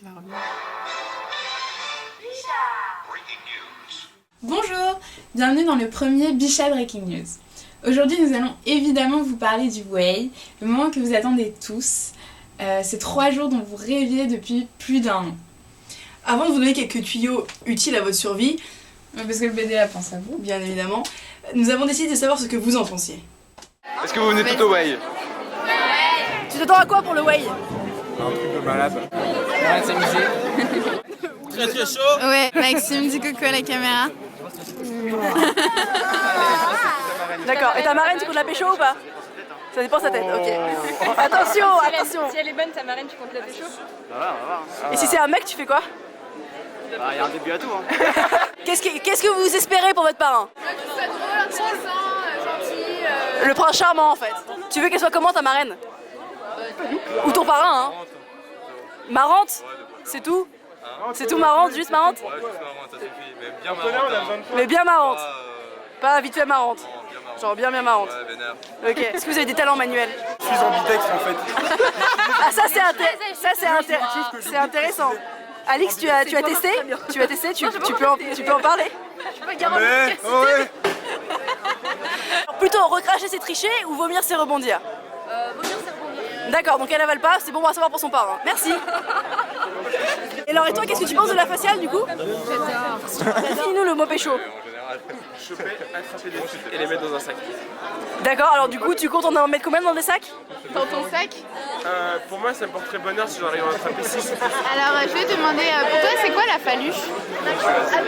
il va revenir. Bonjour, bienvenue dans le premier Bichat Breaking News. Aujourd'hui nous allons évidemment vous parler du Whey, le moment que vous attendez tous. Ces 3 jours dont vous rêviez depuis plus d'1 an. Avant de vous donner quelques tuyaux utiles à votre survie, Parce que le BDA pense à vous. bien évidemment, nous avons décidé de savoir ce que vous en pensiez. Est-ce que vous venez tout au Whey? Tu t'attends à quoi pour le Whey? Un truc de malade. Très très chaud. Ouais, Maxime dit coucou à la caméra. D'accord, et ta marraine, tu comptes la pécho ou pas? Ça dépend de sa tête, ok. Attention, attention. Si elle est bonne, ta marraine, tu comptes la pécho? On va voir. Et si c'est un mec, tu fais quoi? Bah, y a un début à tout. Hein. Qu'est-ce que vous espérez pour votre parrain? Gentil, Le prince charmant en fait. Tu veux qu'elle soit comment ta marraine? Ou ton parrain, hein? Marrante? C'est tout? C'est tout marrante, juste marrante? Ouais, juste marrant, ça suffit. Mais bien marrant. Mais bien marrante. Pas vite fait marrante. Genre bien marrante. Ouais, vénère. Ok. Est-ce que vous avez des talents manuels? Je suis ambidextre en fait. Ah ça c'est intéressant. Alix, tu as testé? Tu as testé? Tu peux en parler? Mais, oh ouais. Plutôt recracher c'est tricher ou vomir c'est rebondir? Vomir, c'est rebondir. D'accord, donc elle avale pas, c'est bon à savoir pour son parrain. Merci. Et alors et toi, qu'est-ce que tu penses de la faciale du coup? J'adore. Dis-nous le mot pécho. En général, choper, attraper des trucs et les mettre dans un sac. D'accord, alors du coup tu comptes en mettre combien dans des sacs? Dans ton sac? Pour moi, ça me porterait bonheur si j'arrive à attraper 6. Alors je vais te demander, pour toi c'est quoi la faluche?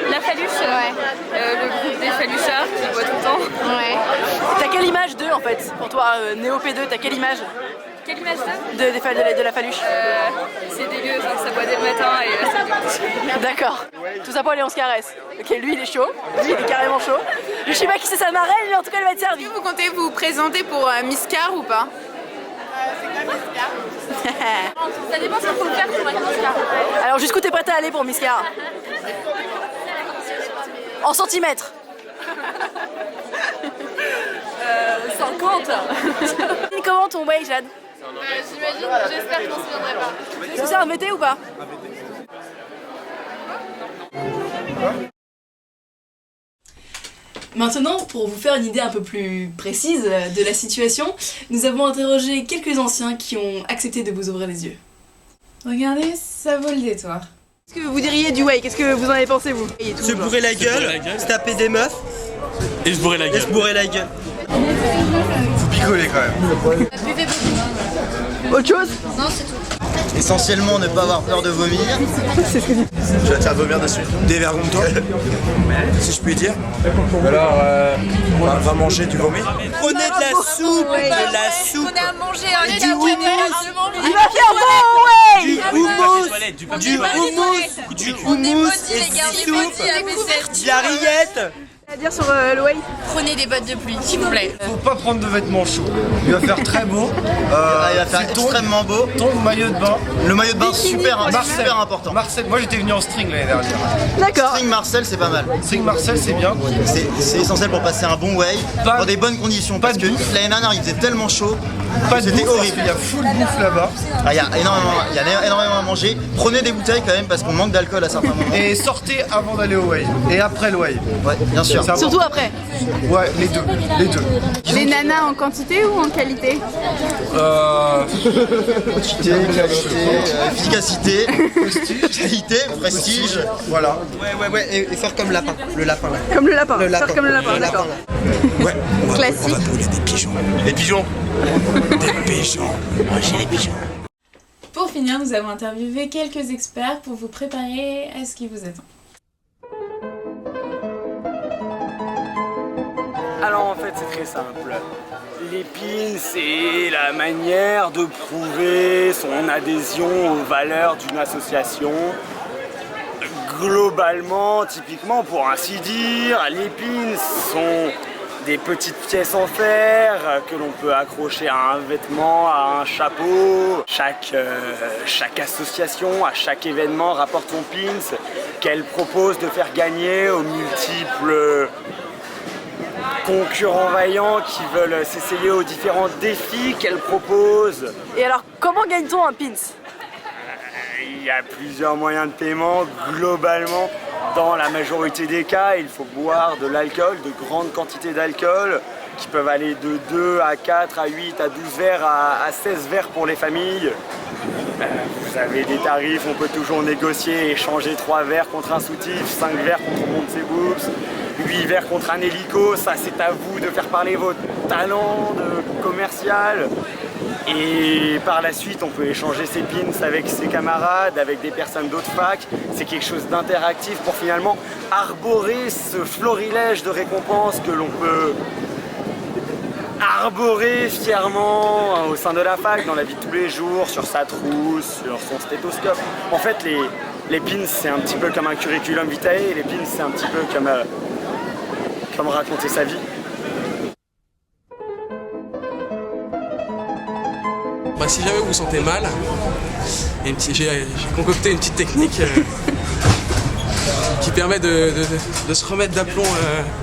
La faluche? Ouais. Le groupe des faluchards qui boit tout le temps. Ouais. T'as quelle image d'eux en fait? Pour toi, Néo P2, t'as quelle image Quelle image ça? de la faluche? C'est dégueu, genre, ça boit dès le matin et c'est dégueu. D'accord. Tout ça pour aller on se caresse. Ok, lui il est chaud, lui il est carrément chaud. Je sais pas qui c'est sa marraine, mais en tout cas elle va être servie. Vous comptez vous présenter pour Miss Car ou pas? Ça dépend si on peut le faire pour un Oscar. Alors jusqu'où t'es prête à aller pour Miss Car? En centimètres. 50. Comment ton Whey, Jade? J'imagine, j'espère que je m'en souviendrai pas. Est-ce que c'est un VT ou pas? Maintenant, pour vous faire une idée un peu plus précise de la situation, nous avons interrogé quelques anciens qui ont accepté de vous ouvrir les yeux. Regardez, ça vaut le détour. Qu'est-ce que vous diriez du Whey? Qu'est-ce que vous en avez pensé vous? Se bourrer la gueule, se taper des meufs Et se bourrer la et gueule. se bourrer la gueule. Faut picoler quand même. Buvez beaucoup. Autre chose? Non, c'est tout. Essentiellement ne pas avoir peur de vomir. Je vais te faire vomir dessus. Dévergonde-toi, si je puis dire. Alors, va manger du vomi. Prenez de la soupe, de la soupe. On est à manger Et du houmous, Il va faire bon Whey! du houmous et de soupe, de la rillette. À dire sur le Whey? Prenez des bottes de pluie, s'il vous plaît. Faut pas prendre de vêtements chauds. Il va faire très beau. Il va faire extrêmement beau. Ton maillot de bain. Le maillot de bain super important. Marcel, moi j'étais venu en string l'année dernière. D'accord. String Marcel c'est pas mal. String Marcel c'est bien. C'est essentiel pour passer un bon Whey dans des bonnes conditions. Parce que l'année dernière il faisait tellement chaud. C'était horrible. Il y a full bouffe là-bas. Il y a énormément à manger. Prenez des bouteilles quand même parce qu'on manque d'alcool à certains moments. Et sortez avant d'aller au Whey. Et après le Whey. Ouais, bien sûr. C'est Surtout après. Ouais, les deux. Les nanas en quantité ou en qualité? Quantité, qualité, efficacité, qualité, prestige. Voilà. Ouais, et faire comme lapin, le lapin là. Comme le lapin. Le lapin. Faire comme le lapin, Le d'accord. là. Ouais, on va Classique. brûler des pigeons. Des pigeons. Des pigeons. Moi j'ai les pigeons. Pour finir, nous avons interviewé quelques experts pour vous préparer à ce qui vous attend. Alors en fait c'est très simple. L'épine c'est la manière de prouver son adhésion aux valeurs d'une association. Globalement, typiquement pour ainsi dire, l'épine sont des petites pièces en fer que l'on peut accrocher à un vêtement, à un chapeau. Chaque association, à chaque événement rapporte son pins qu'elle propose de faire gagner aux multiples concurrents vaillants qui veulent s'essayer aux différents défis qu'elle propose. Et alors, comment gagne-t-on un pins? il y a plusieurs moyens de paiement. Globalement, dans la majorité des cas, il faut boire de l'alcool, de grandes quantités d'alcool, qui peuvent aller de 2 à 4, à 8, à 12 verres, à 16 verres pour les familles. Vous avez des tarifs, on peut toujours négocier, échanger 3 verres contre un soutif, 5 verres contre on monte ses boobs, 8 verres contre un hélico. Ça, c'est à vous de faire parler votre talent de commercial. Et par la suite, on peut échanger ses pins avec ses camarades, avec des personnes d'autres facs. C'est quelque chose d'interactif pour finalement arborer ce florilège de récompenses que l'on peut arborer fièrement au sein de la fac, dans la vie de tous les jours, sur sa trousse, sur son stéthoscope. En fait, les pins, c'est un petit peu comme un curriculum vitae, et les pins, c'est un petit peu comme raconter sa vie. Bah, si jamais vous vous sentez mal, j'ai concocté une petite technique qui permet de se remettre d'aplomb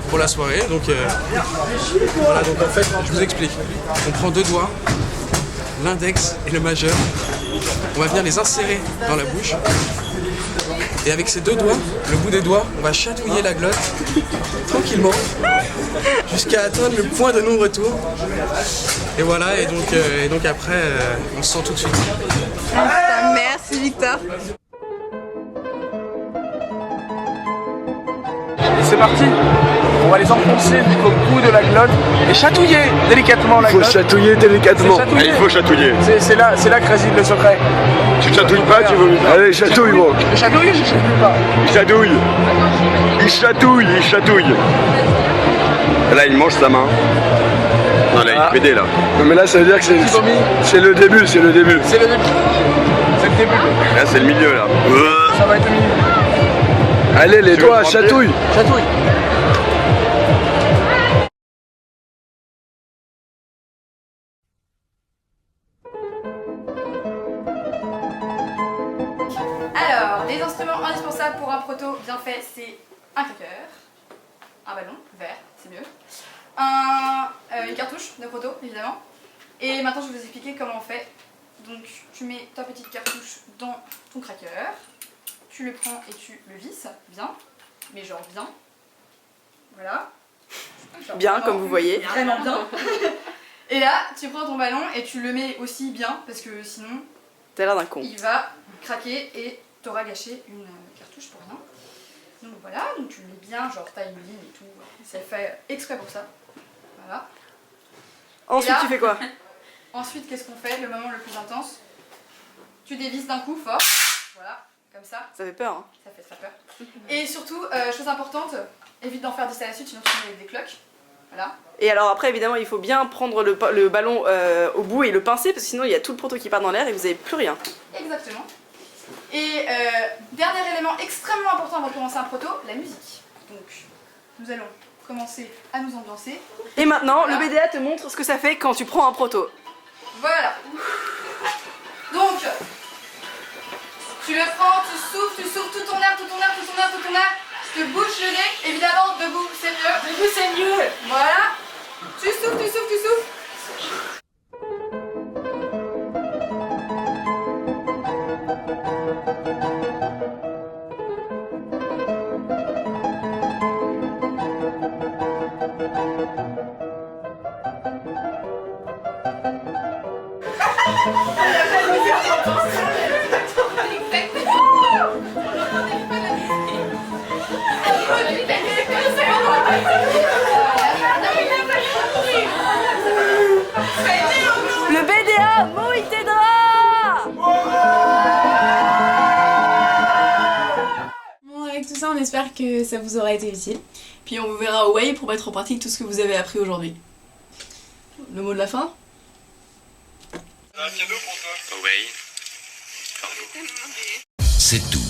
pour la soirée. Donc voilà, donc en fait, je vous explique. On prend 2 doigts, l'index et le majeur. On va venir les insérer dans la bouche. Et avec ces 2 doigts, le bout des doigts, on va chatouiller la glotte tranquillement jusqu'à atteindre le point de non-retour. Et voilà, et donc après, on se sent tout de suite. Merci Victor. Et c'est parti. On va les enfoncer jusqu'au bout de la glotte et chatouiller délicatement la glotte. Faut chatouiller délicatement. Il faut chatouiller. C'est là que réside le secret. Tu chatouilles pas, tu veux. Allez, chatouille, moi. Je chatouille ou je chatouille pas? Il chatouille. Il chatouille, il chatouille. Là, il mange sa main. Non, là, il est pédé, là. Non, mais là, ça veut dire que c'est le début, c'est le début. C'est le début. C'est le début. Là, c'est le milieu, là. Ça va être le milieu. Allez, les doigts, chatouille. Chatouille. Alors, les instruments indispensables pour un proto bien fait, c'est un craqueur, un ballon vert, c'est mieux, une cartouche de proto évidemment. Et maintenant je vais vous expliquer comment on fait. Donc tu mets ta petite cartouche dans ton craqueur, tu le prends et tu le visses bien, mais genre bien, voilà. Genre Bien, vraiment, comme vous voyez. Vraiment bien. Et là, tu prends ton ballon et tu le mets aussi bien parce que sinon T'as l'air d'un con. il va craquer et t'auras gâché une cartouche pour rien. Donc voilà, donc tu le mets bien, genre taille une ligne et tout, c'est fait exprès pour ça. Voilà. Ensuite, là, tu fais quoi? Ensuite, qu'est-ce qu'on fait? Le moment le plus intense, tu dévisses d'un coup fort, voilà, comme ça. Ça fait peur, hein. Ça fait très peur. Et surtout, chose importante, évite d'en faire des à la suite, sinon tu mets avec des cloques. Voilà. Et alors après, évidemment, il faut bien prendre le ballon au bout et le pincer, parce que sinon il y a tout le proto qui part dans l'air et vous n'avez plus rien. Exactement. Et dernier élément extrêmement important avant de commencer un proto, la musique. Donc, nous allons commencer à nous ambiancer. Et maintenant, Voilà. le BDA te montre ce que ça fait quand tu prends un proto. Voilà. Donc, tu le prends, tu souffles tout ton air, tout ton air, tout ton air, tout ton air. Tu te bouches le nez, évidemment, debout, c'est mieux. Debout, c'est mieux. Voilà. Tu souffles, tu souffles, tu souffles. Le BDA mouille tes draps! Bon, avec tout ça, on espère que ça vous aura été utile. Puis on vous verra au Way pour mettre en pratique tout ce que vous avez appris aujourd'hui. Le mot de la fin? Un cadeau pour toi. Oui. C'est tout.